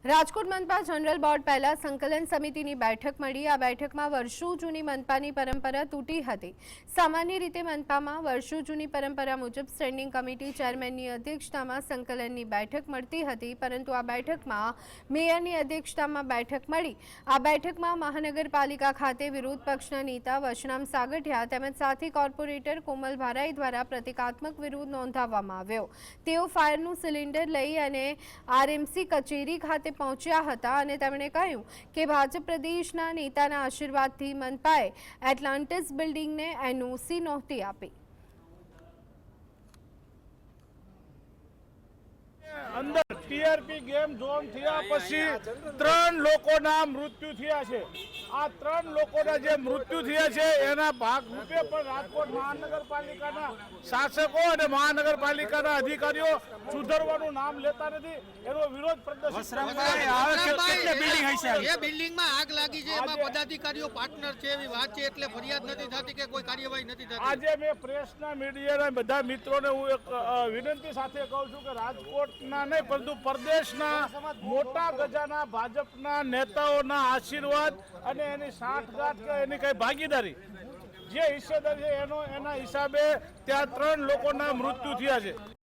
Rajkot મનપા general board પહેલા સંકલન સમિતિની બેઠક મળી। આ બેઠકમાં વર્ષો જૂની મનપાની પરંપરા તૂટી હતી। સામાન્ય રીતે મનપામાં વર્ષો જૂની પરંપરા મુજબ સ્ટેન્ડિંગ કમિટી ચેરમેનની અધ્યક્ષતામાં સંકલનની બેઠક મળતી હતી, પરંતુ આ બેઠકમાં મેયરની અધ્યક્ષતામાં બેઠક મળી। આ બેઠકમાં મહાનગરપાલિકા ખાતે વિરોધ પક્ષના નેતા વશરામ સાગઠિયા તેમજ સાથી કોર્પોરેટર કોમલ ભારાઈ દ્વારા પ્રતિકાત્મક વિરોધ નોંધાવવામાં આવ્યો। તેઓ ફાયરનું સિલિન્ડર લઈ અને આરએમસી કચેરી ખાતે પહોંચ્યા હતા અને તેમણે કહ્યું કે ભાજપ પ્રદેશના નેતાના આશીર્વાદથી મનપાએ એટલાન્ટિસ બિલ્ડિંગને એનઓસી નહોતી આપી। અંદર ટીઆરપી ગેમ ઝોન થયા પછી 3 લોકોના મૃત્યુ થયા છે। આ 3 લોકોના જે મૃત્યુ થયા છે એના ભાગરૂપે પણ રાજકોટ મહાનગરપાલિકાના શાસકો અને મહાનગરપાલિકાના અધિકારીઓ સુધરવાનું નામ લેતા નથી। એનો વિરોધ પ્રદર્શન બિલ્ડિંગમાં આગ લાગી છે, એમાં પદાધિકારીઓ પાર્ટનર છે એવી વાત છે, એટલે ફરિયાદ નથી થતી કે કોઈ કાર્યવાહી નથી થતી। આજે મેં પ્રેસના મીડિયાના બધા મિત્રોને હું એક વિનંતી સાથે કહું છું કે રાજકોટના નહીં પરંતુ પ્રદેશના મોટા ગજાના ભાજપના નેતાઓના આશીર્વાદ અને એની સાંઠગાંઠ કે એની કઈ ભાગીદારી જે હિસ્સેદાર છે એના હિસાબે ત્યાં 3 લોકોના મૃત્યુ થયા છે।